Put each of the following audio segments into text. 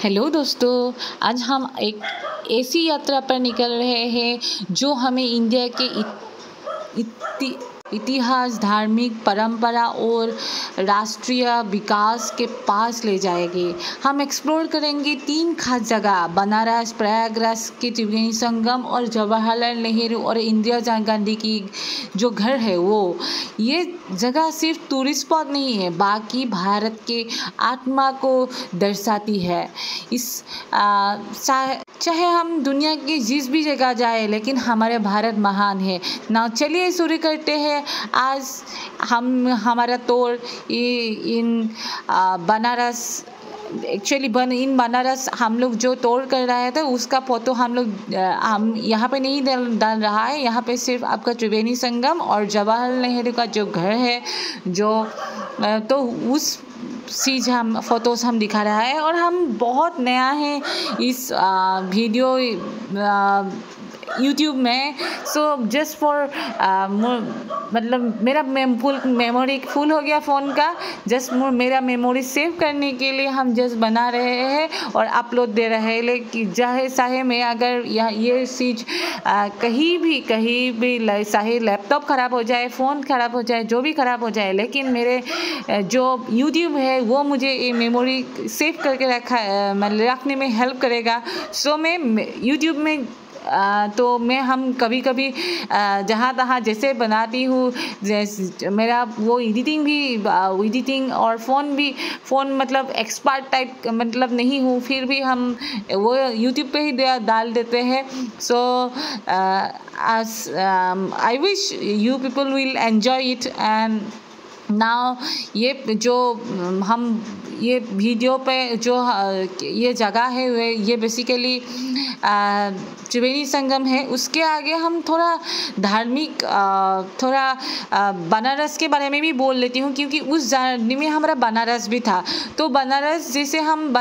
Hello दोस्तों, आज हम एक ऐसी यात्रा पर निकल रहे हैं जो हमें इंडिया के इतिहास, धार्मिक परंपरा और राष्ट्रीय विकास के पास ले जाएगी। हम एक्सप्लोर करेंगे 3 खास जगह: बनारस, प्रयागराज के त्रिवेणी संगम और जवाहरलाल नेहरू और इंदिरा गांधी की जो घर है वो। ये जगह सिर्फ टूरिस्ट स्पॉट नहीं है, बाकी भारत के आत्मा को दर्शाती है। चाहे हम दुनिया की जिस भी जगह जाए, लेकिन हमारे भारत महान है ना। चलिए शुरू करते हैं। आज हमारा टूर इन बनारस इन बनारस हम लोग जो टूर कर रहे थे उसका फोटो हम यहाँ पे नहीं डाल रहा है। यहाँ पे सिर्फ आपका त्रिवेणी संगम और जवाहरलाल नेहरू का जो घर है तो उस चीज़ फ़ोटोज़ हम दिखा रहा है। और हम बहुत नया है इस वीडियो यूट्यूब में, सो जस्ट फॉर मतलब मेरा फुल मेमोरी फुल हो गया फ़ोन का। जस्ट मेरा मेमोरी सेव करने के लिए हम जस्ट बना रहे हैं और अपलोड दे रहे हैं। लेकिन चाहे मैं अगर ये चीज़ कहीं भी चाहे लैपटॉप ख़राब हो जाए, फ़ोन ख़राब हो जाए, जो भी ख़राब हो जाए, लेकिन मेरे जो यूट्यूब है वो मुझे ये मेमोरी सेव करके रखने में हेल्प करेगा। सो मैं यूट्यूब में हम कभी जहाँ तहाँ जैसे बनाती हूँ, जैसे मेरा वो एडिटिंग और फ़ोन मतलब एक्सपर्ट टाइप मतलब नहीं हूँ, फिर भी हम वो यूट्यूब पे ही डाल देते हैं। So I wish you people will enjoy it. And now ये वीडियो पे जो ये जगह है ये बेसिकली त्रिवेणी संगम है। उसके आगे हम थोड़ा धार्मिक बनारस के बारे में भी बोल लेती हूँ, क्योंकि उस जर्नी में हमारा बनारस भी था। तो बनारस जैसे हम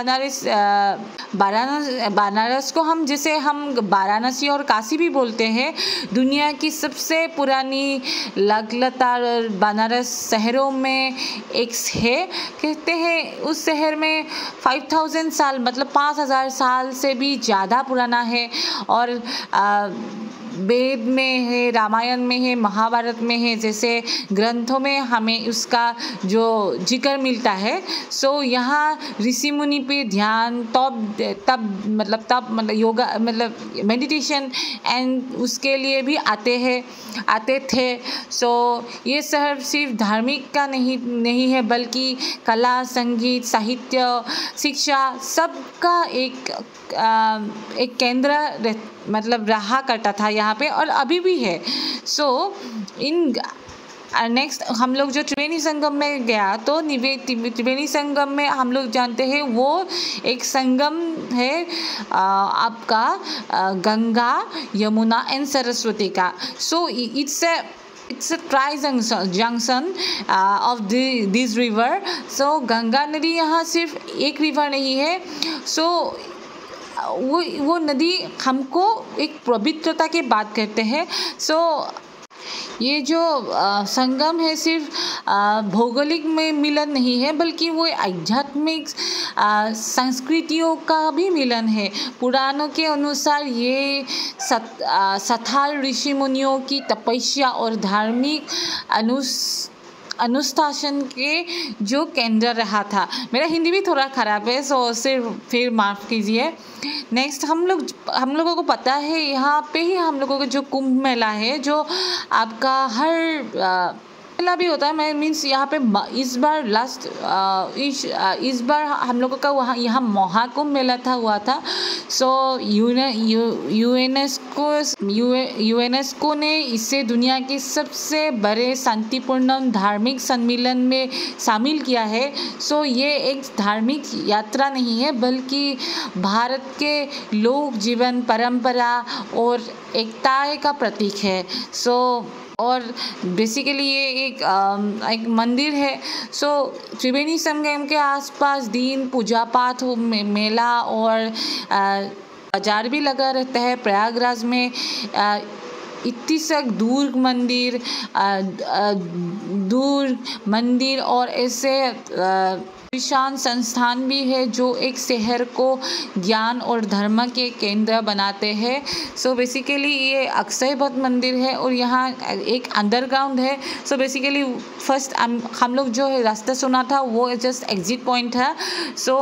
बनारस को हम वाराणसी और काशी भी बोलते हैं। दुनिया की सबसे पुरानी लगातार बनारस शहरों में एक है। कहते हैं उस शहर में 5000 साल मतलब 5000 साल से भी ज़्यादा पुराना है। और वेद में है, रामायण में है, महाभारत में है, जैसे ग्रंथों में हमें उसका जो जिक्र मिलता है। सो यहाँ ऋषि मुनि पे ध्यान तब योगा मतलब मेडिटेशन एंड उसके लिए भी आते थे। सो ये शहर सिर्फ धार्मिक का नहीं है, बल्कि कला, संगीत, साहित्य, शिक्षा सबका एक केंद्र मतलब रहा करता था यहाँ पे, और अभी भी है। सो नेक्स्ट हम लोग जो त्रिवेणी संगम में गया, तो त्रिवेणी संगम में हम लोग जानते हैं वो एक संगम है आपका गंगा, यमुना एंड सरस्वती का। So it's a tri-junction of this river. So Ganga नदी यहाँ सिर्फ एक रिवर नहीं है। सो वो नदी हमको एक पवित्रता की बात करते हैं। सो ये जो संगम है सिर्फ भौगोलिक में मिलन नहीं है, बल्कि वो आध्यात्मिक संस्कृतियों का भी मिलन है। पुराणों के अनुसार ये सथाल ऋषि मुनियों की तपस्या और धार्मिक अनुशासन के जो केंद्र रहा था। मेरा हिंदी भी थोड़ा ख़राब है, सो सिर्फ फिर माफ़ कीजिए। नेक्स्ट हम लोगों को पता है यहाँ पे ही हम लोगों का जो कुंभ मेला है, जो आपका हर मेला भी होता है। मीन्स यहाँ पे इस बार हम लोगों का यहाँ महाकुंभ मेला हुआ था। सो यूनेस्को ने इसे दुनिया के सबसे बड़े शांतिपूर्ण धार्मिक सम्मेलन में शामिल किया है। सो ये एक धार्मिक यात्रा नहीं है, बल्कि भारत के लोक जीवन, परंपरा और एकता का प्रतीक है। सो और बेसिकली ये एक मंदिर है। सो त्रिवेणी संगम के आसपास दिन पूजा पाठ, मेला और बाजार भी लगा रहता है। प्रयागराज में इतिसक दुर्ग मंदिर और ऐसे विशाल संस्थान भी है जो एक शहर को ज्ञान और धर्म के केंद्र बनाते हैं। सो बेसिकली ये अक्षय वट मंदिर है और यहाँ एक अंडरग्राउंड है। सो बेसिकली फर्स्ट हम लोग जो रास्ता सुना था वो जस्ट एग्जिट पॉइंट था। सो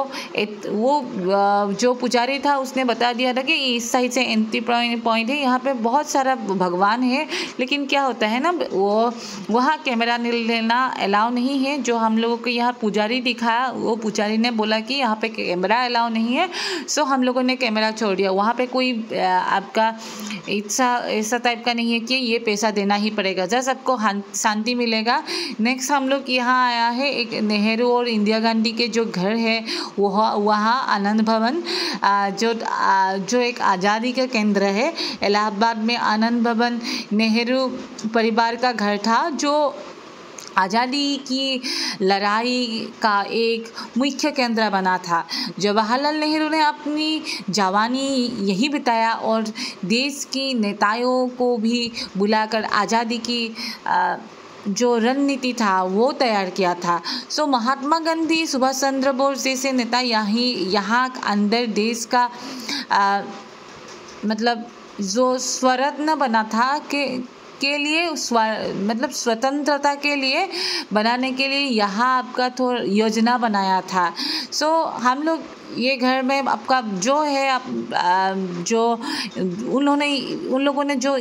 वो जो पुजारी था उसने बता दिया था कि इस साइड से एंट्री पॉइंट है, यहाँ पे बहुत सारा भगवान है, लेकिन क्या होता है ना वो वहाँ कैमरा लेना अलाउ नहीं है। जो हम लोगों को यहाँ पुजारी दिखाया वो पुजारी ने बोला कि यहाँ पे कैमरा अलाउ नहीं है। सो हम लोगों ने कैमरा छोड़ दिया। वहाँ पे कोई आपका ऐसा टाइप का नहीं है कि ये पैसा देना ही पड़ेगा, जस्ट आपको शांति मिलेगा। नेक्स्ट हम लोग यहाँ आया है एक नेहरू और इंदिरा गांधी के जो घर है वहाँ आनंद भवन, जो एक आज़ादी का केंद्र है। इलाहाबाद में आनंद भवन नेहरू परिवार का घर था जो आज़ादी की लड़ाई का एक मुख्य केंद्र बना था। जवाहरलाल नेहरू ने अपनी जवानी यही बिताया और देश की नेताओं को भी बुलाकर आज़ादी की जो रणनीति था वो तैयार किया था। सो महात्मा गांधी, सुभाष चंद्र बोस जैसे नेता यहाँ अंदर देश का मतलब जो स्वरत्न बना था के लिए मतलब स्वतंत्रता के लिए बनाने के लिए यहाँ आपका थोड़ा योजना बनाया था। सो हम लोग ये घर में आपका जो है जो उन लोगों ने जो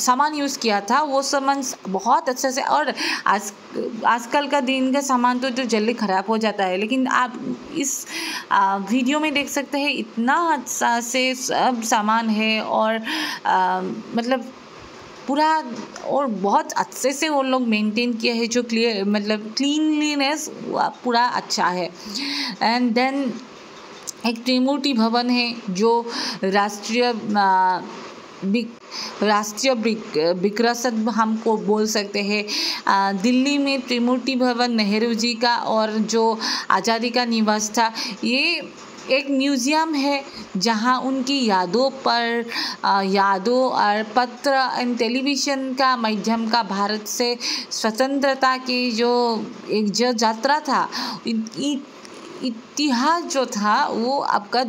सामान यूज़ किया था वो सामान बहुत अच्छे से, और आजकल का दिन का सामान तो जो जल्दी ख़राब हो जाता है, लेकिन आप इस वीडियो में देख सकते हैं इतना अच्छा से सब सामान है और मतलब पूरा और बहुत अच्छे से वो लोग मेंटेन किया है। जो क्लीनलीनेस पूरा अच्छा है। एंड देन एक त्रिमूर्ति भवन है जो राष्ट्रीय विरासत हमको बोल सकते हैं। दिल्ली में त्रिमूर्ति भवन नेहरू जी का और जो आज़ादी का निवास था, ये एक म्यूज़ियम है जहाँ उनकी यादों और पत्र एंड टेलीविज़न का माध्यम का भारत से स्वतंत्रता की जो यात्रा था, इतिहास जो था वो आपका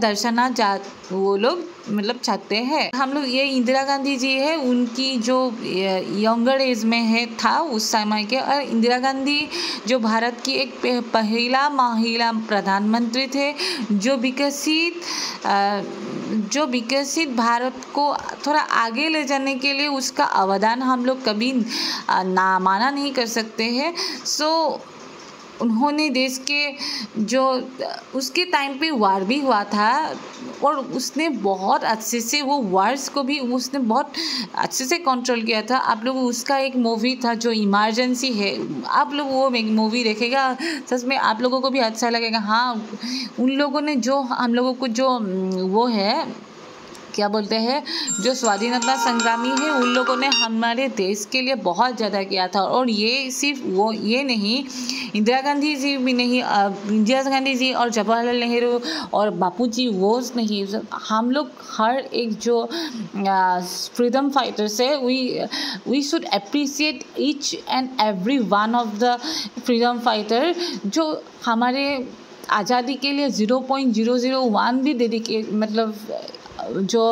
वो लोग मतलब चाहते हैं। हम लोग ये इंदिरा गांधी जी है, उनकी जो यंगर एज में था उस समय के, और इंदिरा गांधी जो भारत की एक पहला महिला प्रधानमंत्री थे जो विकसित भारत को थोड़ा आगे ले जाने के लिए उसका अवदान हम लोग कभी माना नहीं कर सकते हैं। सो उन्होंने देश के जो उसके टाइम पे वार भी हुआ था और उसने बहुत अच्छे से वो वार्स को भी उसने बहुत अच्छे से कंट्रोल किया था। आप लोग उसका एक मूवी था जो इमरजेंसी है, आप लोग वो मूवी देखेगा, सच में आप लोगों को भी अच्छा लगेगा। हाँ, उन लोगों ने जो हम लोगों को जो वो है क्या बोलते हैं जो स्वाधीनता संग्रामी है, उन लोगों ने हमारे देश के लिए बहुत ज़्यादा किया था। और ये सिर्फ ये नहीं, इंदिरा गांधी जी भी नहीं, इंदिरा गांधी जी और जवाहरलाल नेहरू और बापू जी वो नहीं, हम लोग हर एक जो फ्रीडम फाइटर्स है, we should appreciate each and every one of the freedom fighter जो हमारे आज़ादी के लिए 0.001 भी डेडिकेट मतलब जो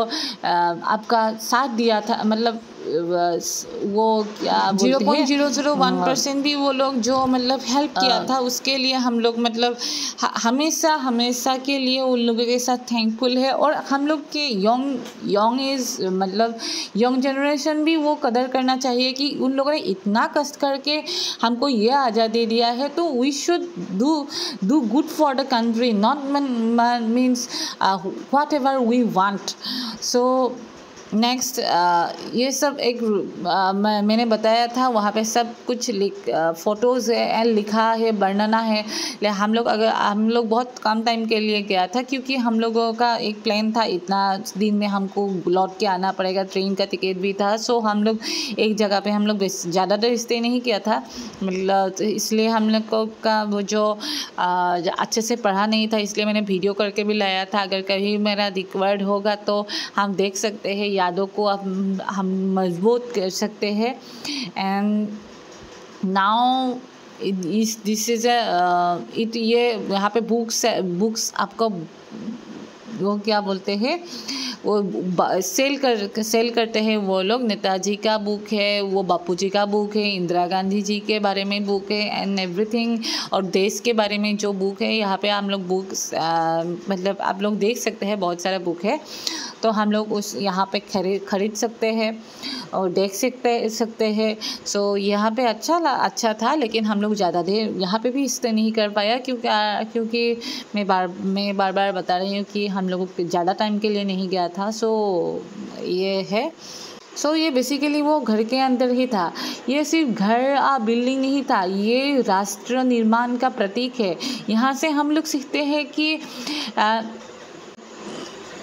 आपका साथ दिया था, मतलब वो क्या 0.001% भी वो लोग जो मतलब हेल्प किया था, उसके लिए हम लोग मतलब हमेशा के लिए उन लोगों के साथ थैंकफुल है। और हम लोग के यंग एज मतलब यंग जनरेशन भी वो कदर करना चाहिए कि उन लोगों ने इतना कष्ट करके हमको ये आज़ादी दिया है, तो we should do good for the country, not means whatever we want. So next ये सब एक मैंने बताया था, वहाँ पे सब कुछ फ़ोटोज़ है, लिखा है, वर्णना है। हम लोग बहुत कम टाइम के लिए गया था क्योंकि हम लोगों का एक प्लान था, इतना दिन में हमको लौट के आना पड़ेगा, ट्रेन का टिकट भी था। सो हम लोग एक जगह पे हम लोग ज़्यादातर स्टे नहीं किया था, मतलब इसलिए हम लोग का वो जो अच्छे से पढ़ा नहीं था, इसलिए मैंने वीडियो करके भी लाया था। अगर कभी मेरा रिकवर्ड होगा तो हम देख सकते हैं, यादों को हम मजबूत कर सकते हैं। एंड नाउ इस दिस इज इट ये यहाँ पे बुक्स आपको वो क्या बोलते हैं वो सेल करते हैं वो लोग। नेताजी का बुक है, वो बापूजी का बुक है, इंदिरा गांधी जी के बारे में बुक है एंड एवरीथिंग, और देश के बारे में जो बुक है यहाँ पे हम लोग बुक्स मतलब आप लोग देख सकते हैं बहुत सारा बुक है, तो हम लोग उस यहाँ पे खरीद सकते हैं और देख सकते हैं। सो यहाँ पे अच्छा था, लेकिन हम लोग ज़्यादा देर यहाँ पे भी स्टे नहीं कर पाया क्योंकि मैं बार बार बता रही हूँ कि हम लोगों को ज़्यादा टाइम के लिए नहीं गया था। सो ये है। ये बेसिकली वो घर के अंदर ही था। ये सिर्फ घर बिल्डिंग नहीं था, ये राष्ट्र निर्माण का प्रतीक है। यहाँ से हम लोग सीखते हैं कि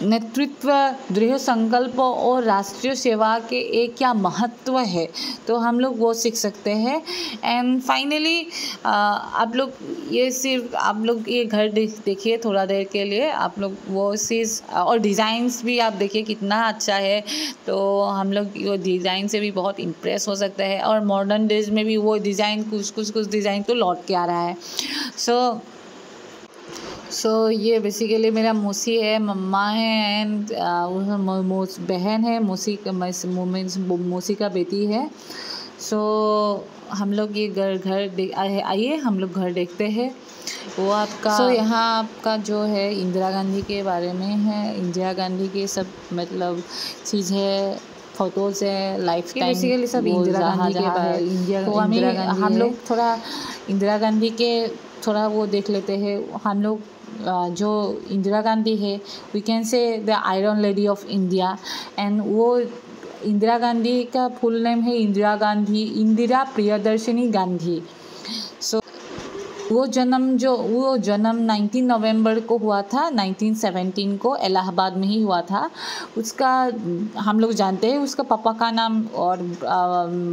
नेतृत्व, दृढ़ संकल्प और राष्ट्रीय सेवा के एक क्या महत्व है, तो हम लोग वो सीख सकते हैं। एंड फाइनली आप लोग ये घर देखिए थोड़ा देर के लिए, आप लोग वो चीज़ और डिज़ाइंस भी आप देखिए कितना अच्छा है, तो हम लोग वो डिज़ाइन से भी बहुत इम्प्रेस हो सकते हैं। और मॉडर्न डेज में भी वो डिज़ाइन कुछ डिज़ाइन तो लौट के आ रहा है। सो ये बेसिकली मेरा मौसी है, मम्मा है एंड बहन है, मौसी का बेटी है। सो हम लोग ये आइए हम लोग घर देखते हैं। वो आपका यहाँ आपका जो है इंदिरा गांधी के बारे में है, इंदिरा गांधी के सब मतलब चीज़ है, फोटोज़ है, लाइफ टाइम बेसिकली सब इंदिरा गांधी के बारे। तो हम लोग थोड़ा इंदिरा गांधी के थोड़ा वो देख लेते हैं। हम लोग जो इंदिरा गांधी है, we can say the iron lady of India, and वो इंदिरा गांधी का फुल नेम है इंदिरा प्रियदर्शनी गांधी। सो वो जन्म 19 नवंबर को हुआ था, 1917 को इलाहाबाद में ही हुआ था। उसका हम लोग जानते हैं उसका पापा का नाम और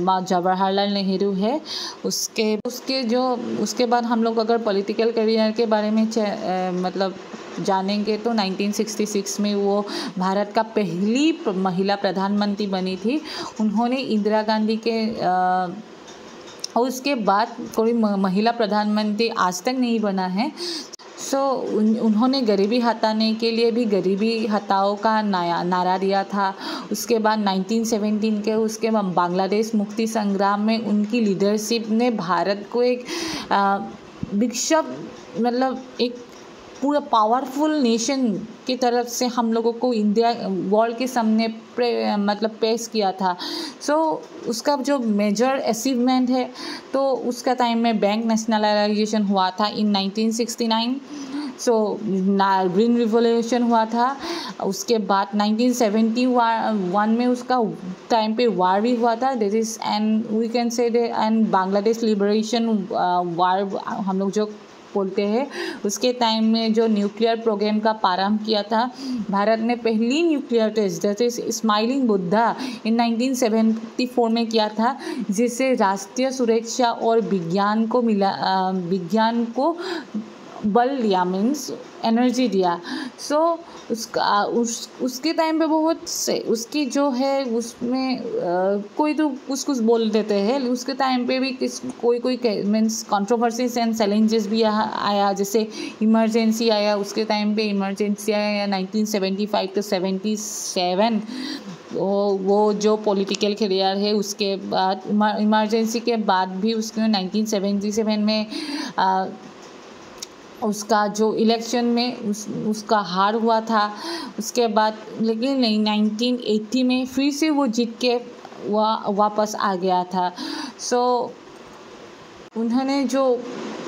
माँ जवाहरलाल नेहरू है। उसके बाद हम लोग अगर पॉलिटिकल करियर के बारे में मतलब जानेंगे तो 1966 में वो भारत का पहली महिला प्रधानमंत्री बनी थी। उन्होंने इंदिरा गांधी के और उसके बाद कोई महिला प्रधानमंत्री आज तक नहीं बना है। उन्होंने गरीबी हटाने के लिए भी गरीबी हटाओ का नारा दिया था। उसके बाद 1917 के उसके बांग्लादेश मुक्ति संग्राम में उनकी लीडरशिप ने भारत को एक विकसित मतलब एक पूरा पावरफुल नेशन की तरफ से हम लोगों को इंडिया वर्ल्ड के सामने मतलब पेश किया था। उसका जो मेजर अचीवमेंट है, तो उसका टाइम में बैंक नेशनलाइजेशन हुआ था इन 1969। ग्रीन रिवॉल्यूशन हुआ था। उसके बाद 1971 में उसका टाइम पे वार भी हुआ था, that is and we can say and Bangladesh liberation war हम लोग जो बोलते हैं। उसके टाइम में जो न्यूक्लियर प्रोग्राम का प्रारंभ किया था, भारत ने पहली nuclear test that is smiling Buddha in 1974 में किया था, जिससे राष्ट्रीय सुरक्षा और विज्ञान को बल दिया, मीन्स एनर्जी दिया। उसके टाइम पे बहुत से उसकी जो है उसमें कोई तो कुछ बोल देते हैं। उसके टाइम पे भी कोई मीन्स कंट्रोवर्सीज एंड चैलेंजेस भी आया, जैसे इमरजेंसी आया। उसके टाइम पे इमरजेंसी आया 1975 to 77। वो जो पॉलिटिकल करियर है, उसके बाद इमरजेंसी के बाद भी उसने 1977 में उसका जो इलेक्शन में उसका हार हुआ था। उसके बाद लेकिन 1980 में फिर से वो जीत के वापस आ गया था। उन्होंने जो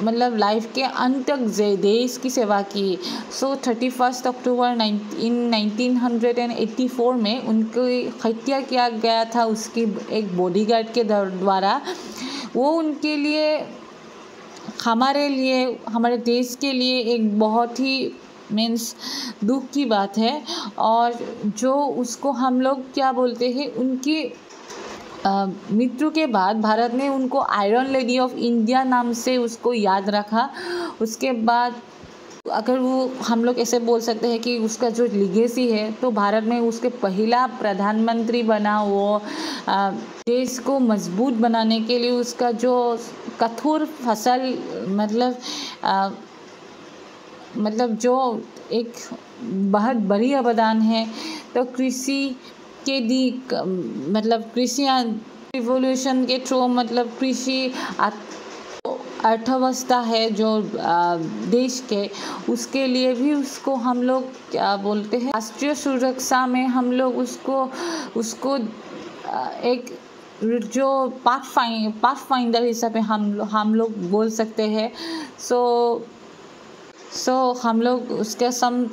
मतलब लाइफ के अंत तक देश की सेवा की। 31 अक्टूबर 1984 में उनकी हत्या किया गया था उसकी एक बॉडीगार्ड के द्वारा। वो उनके लिए हमारे देश के लिए एक बहुत ही मीन्स दुख की बात है। और जो उसको हम लोग क्या बोलते हैं, उनकी मृत्यु के बाद भारत ने उनको आयरन लेडी ऑफ इंडिया नाम से उसको याद रखा। उसके बाद अगर वो हम लोग ऐसे बोल सकते हैं कि उसका जो लीगेसी है, तो भारत में उसके पहला प्रधानमंत्री बना। वो देश को मजबूत बनाने के लिए उसका जो कठोर फसल मतलब जो एक बहुत बड़ी अवदान है। तो कृषि के कृषि रिवोल्यूशन के थ्रू कृषि अर्थव्यवस्था है जो देश के, उसके लिए भी उसको हम लोग क्या बोलते हैं, राष्ट्रीय सुरक्षा में हम लोग उसको एक जो पाथफाइंडर हिसाब से हम लोग बोल सकते हैं। सो हम लोग उसके सम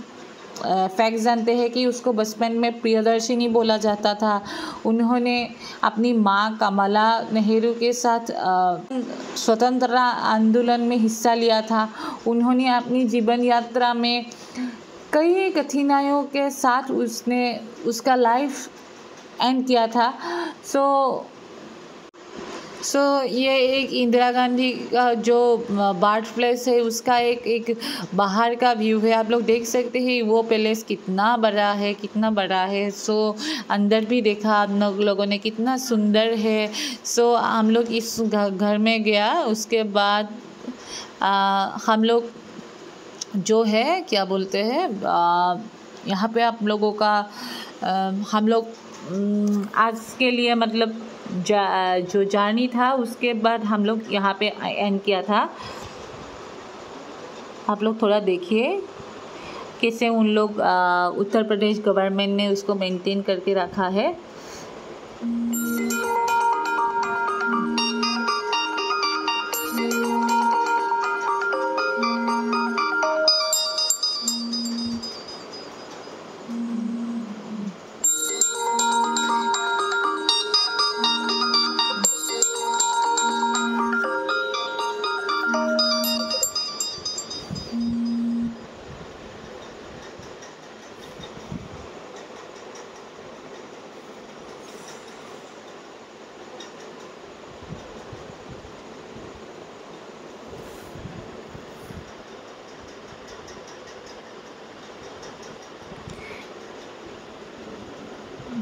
फैक्ट जानते हैं कि उसको बचपन में प्रियदर्शिनी बोला जाता था। उन्होंने अपनी माँ कमला नेहरू के साथ स्वतंत्रता आंदोलन में हिस्सा लिया था। उन्होंने अपनी जीवन यात्रा में कई कठिनाइयों के साथ उसका लाइफ एंड किया था। सो ये एक इंदिरा गांधी का जो बर्थ प्लेस है उसका एक बाहर का व्यू है। आप लोग देख सकते हैं वो पैलेस कितना बड़ा है। सो अंदर भी देखा आप लोगों ने, कितना सुंदर है। सो हम लोग इस घर में गया। उसके बाद हम लोग जो है क्या बोलते हैं, यहाँ पे आप लोगों का हम लोग आज के लिए जो जर्नी था उसके बाद हम लोग यहाँ पे एंड किया था। आप लोग थोड़ा देखिए कैसे उन लोग उत्तर प्रदेश गवर्नमेंट ने उसको मेंटेन करके रखा है।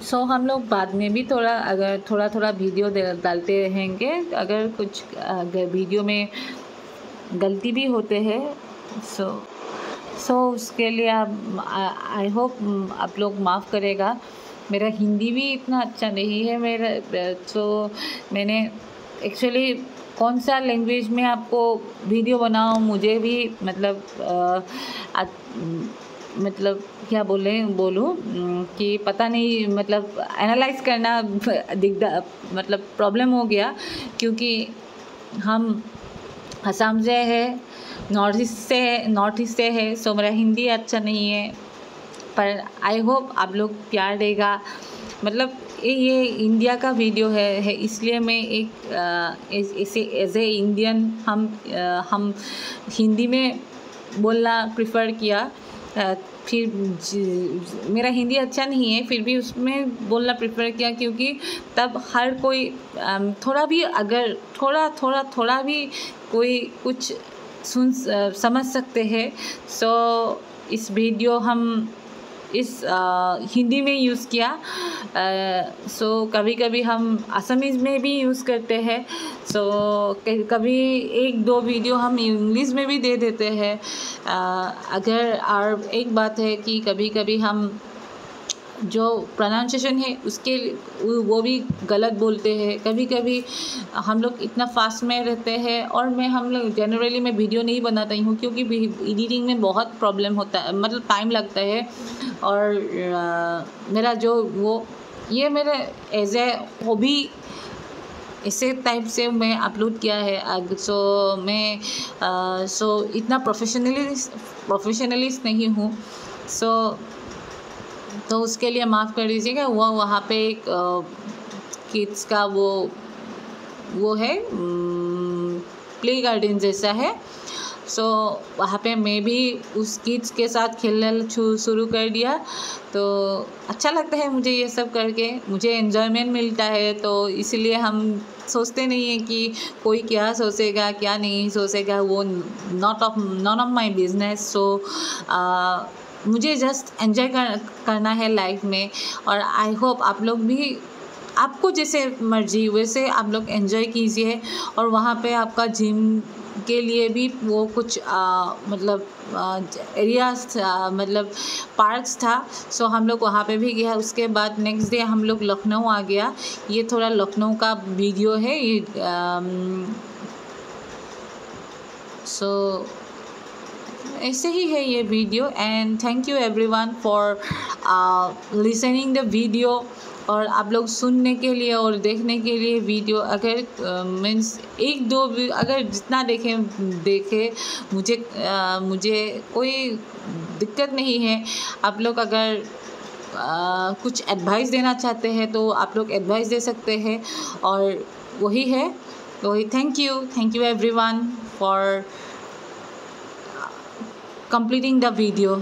सो हम लोग बाद में भी थोड़ा वीडियो डालते रहेंगे। अगर कुछ वीडियो में गलती भी होते हैं सो उसके लिए आई होप आप लोग माफ़ करेगा। मेरा हिंदी भी इतना अच्छा नहीं है मैंने एक्चुअली कौन सा लैंग्वेज में आपको वीडियो बनाऊँ, मुझे भी क्या बोलूँ कि पता नहीं, एनालाइज करना प्रॉब्लम हो गया, क्योंकि हम असम से है, नॉर्थ ईस्ट से है। सो मेरा हिंदी अच्छा नहीं है, पर आई होप आप लोग प्यार देगा। ये इंडिया का वीडियो है इसलिए मैं एज ए इंडियन हम हिंदी में बोलना प्रिफर किया। फिर मेरा हिंदी अच्छा नहीं है, फिर भी उसमें बोलना प्रेफर किया, क्योंकि तब हर कोई थोड़ा भी कोई कुछ समझ सकते हैं। सो इस वीडियो हम इस हिंदी में यूज़ किया। सो कभी कभी हम असमीज़ में भी यूज़ करते हैं। सो कभी 1-2 वीडियो हम इंग्लिश में भी दे देते हैं। और एक बात है कि कभी कभी हम जो प्रोनाउंसिएशन है उसके वो भी गलत बोलते हैं। कभी कभी हम लोग इतना फास्ट में रहते हैं, और हम लोग जनरली मैं वीडियो नहीं बनाती हूँ, क्योंकि एडिटिंग में बहुत प्रॉब्लम होता है, टाइम लगता है। और मेरा ये मेरे एज ए हॉबी इसे टाइप से मैं अपलोड किया है। सो इतना प्रोफेशनलिस्ट नहीं हूँ। तो उसके लिए माफ़ कर दीजिएगा। वहाँ पे एक किड्स का वो है प्ले गार्डन जैसा है। सो वहाँ पे मैं भी उस किड्स के साथ खेलना शुरू कर दिया। तो अच्छा लगता है मुझे ये सब करके, मुझे एन्जॉयमेंट मिलता है। तो इसलिए हम सोचते नहीं हैं कि कोई क्या सोचेगा क्या नहीं सोचेगा, वो नॉन ऑफ माई बिजनेस। सो मुझे जस्ट एंजॉय करना है लाइफ में। और आई होप आप लोग भी आपको जैसे मर्जी वैसे आप लोग एंजॉय कीजिए। और वहाँ पे आपका जिम के लिए भी वो कुछ मतलब एरियाज मतलब पार्क्स था। सो हम लोग वहाँ पे भी गया। उसके बाद नेक्स्ट डे हम लोग लखनऊ आ गया। ये थोड़ा लखनऊ का वीडियो है ये। सो ऐसे ही है ये video. And thank you everyone for listening the video. और आप लोग सुनने के लिए और देखने के लिए वीडियो अगर मीन्स एक दो अगर जितना देखे मुझे कोई दिक्कत नहीं है। आप लोग अगर कुछ एडवाइस देना चाहते हैं तो आप लोग एडवाइस दे सकते हैं। और वही thank you everyone for completing the video।